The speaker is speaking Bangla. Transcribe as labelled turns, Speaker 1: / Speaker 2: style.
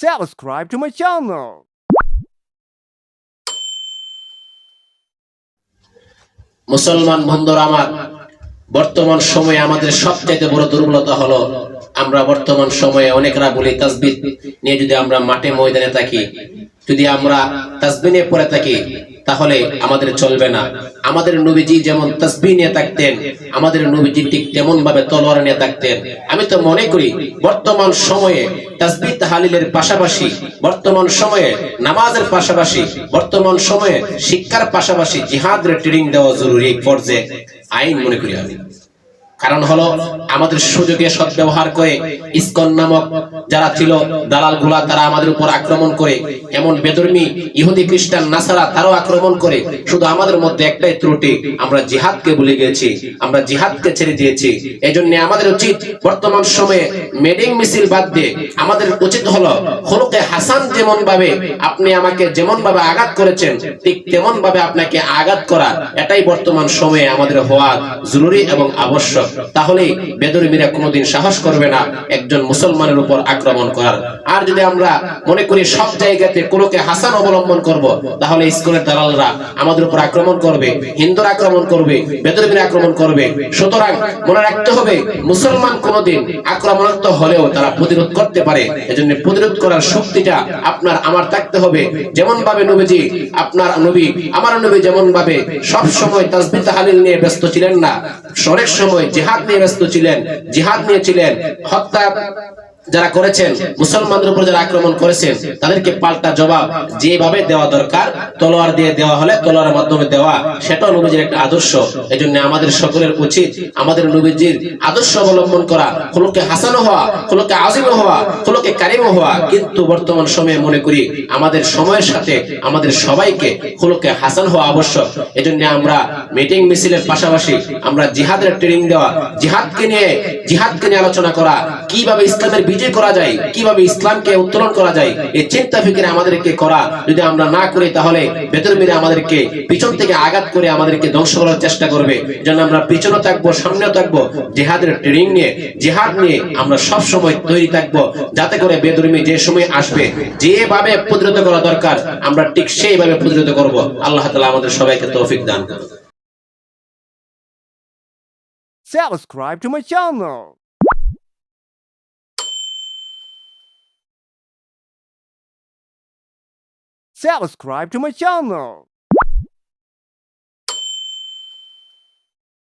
Speaker 1: Subscribe to my channel.
Speaker 2: মুসলমান বন্ধুরা আমার, বর্তমান সময়ে আমাদের সবচেয়ে বড় দুর্বলতা হলো আমরা বর্তমান সময়ে অনেকরা বলি তাসবিহ নিয়ে যদি আমরা মাঠে ময়দানে থাকি, যদি আমরা তাসবিহ নিয়ে পড়ে থাকি তাহলে আমাদের চলবে না। আমাদের নবীজি যেমন তাসবিহ নিয়ে থাকতেন, আমাদের নবীজি ঠিক তেমন ভাবে তলোয়ার নিয়ে থাকতেন। আমি তো মনে করি বর্তমান সময়ে তাসবিহ তাহলিলের পাশাপাশি, বর্তমান সময়ে নামাজের পাশাপাশি, বর্তমান সময়ে শিক্ষার পাশাপাশি জিহাদের ট্রেনিং দেওয়া জরুরি ফরজে আইন মনে করি আমি। কারণ হলো আমাদের সুযোগে সদ্ব্যবহার করে ইসকন নামক যারা ছিল দালাল গুলা, তারা আমাদের উপর আক্রমণ করে, এমন বেদর্মী ইহুদি খ্রিস্টান নাসারা তারাও আক্রমণ করে। শুধু আমাদের মধ্যে একটাই ত্রুটি, আমরা জিহাদকে ভুলে গেছি, আমরা জিহাদকে ছেড়ে দিয়েছি। এজন্য আমাদের উচিত বর্তমান সময়ে মেডিং মিছিল বাদ দিয়ে আমাদের উচিত হলো খুলুকে হাসান, যেমন ভাবে আপনি আমাকে যেমন ভাবে আঘাত করেছেন ঠিক তেমন ভাবে আপনাকে আঘাত করা, এটাই বর্তমান সময়ে আমাদের হওয়া জরুরি এবং আবশ্যক। তাহলে বেদরমিরা কোনোদিন সাহস করবে না একজন মুসলমানের উপর আক্রমণ করার। আর যদি আমরা মনে করি সব জায়গাতে কোনকে হাসান অবলম্বন করব, তাহলে ইসকনের দালালরা আমাদের উপর আক্রমণ করবে, হিন্দুরা আক্রমণ করবে, বেদরমিরা আক্রমণ করবে। সুতরাং মনে রাখতে হবে মুসলমান কোনোদিন আক্রমণাত্মক হলেও তারা প্রতিরোধ করতে পারে। এজন্য প্রতিরোধ করার শক্তিটা আপনার আমার থাকতে হবে। যেমন ভাবে নবীজি, আপনার নবী আমার নবী যেমন ভাবে সব সময় তাসবিহ তাহলিল নিয়ে ব্যস্ত ছিলেন না, অনেক সময় জিহাদ নিয়ে ব্যস্ত ছিলেন, জিহাদ নিয়েছিলেন। হত্যা যারা করেছেন, মুসলমানদের উপর যারা আক্রমণ করেছেন, তাদেরকে পাল্টা জবাব যেভাবে দেওয়া দরকার, তলোয়ার দিয়ে দেওয়া হলে তলোয়ারের মাধ্যমে দেওয়া, সেটাও নবীজির একটা আদর্শ। এজন্য আমাদের সকলের উচিত আমাদের নবীজির আদর্শ অবলম্বন করা, খুলুকে হাসান হওয়া, খুলুকে আজিম হওয়া, খুলুকে কারিম হওয়া। কিন্তু বর্তমান সময়ে মনে করি আমাদের সময়ের সাথে আমাদের সবাইকে খুলুকে হাসান হওয়া আবশ্যক। এজন্য আমরা মিটিং মিছিলের পাশাপাশি আমরা জিহাদের ট্রেনিং দেওয়া, জিহাদকে নিয়ে আলোচনা করা, কিভাবে ইসলামের বিজয় করা যায়, কিভাবে ইসলামকে উত্তোলন করা যায়, এই চিন্তা ফিকির আমাদেরকে করা যদি আমরা না করি, তাহলে বেদরমিরা আমাদেরকে পিছন থেকে আঘাত করে আমাদেরকে ধ্বংস করার চেষ্টা করবে। যেন আমরা পিছনে থাকবো, সামনেও থাকবো, জিহাদের ট্রেনিং নিয়ে, জিহাদ নিয়ে আমরা সব সময় তৈরি থাকবো, যাতে করে বেদরমি যে সময় আসবে যেভাবে প্রতিরোধ করা দরকার আমরা ঠিক সেইভাবে প্রতিরোধ করব। আল্লাহ তাআলা আমাদের সবাইকে তৌফিক দান করুন।
Speaker 1: Subscribe to my channel. Subscribe to my channel.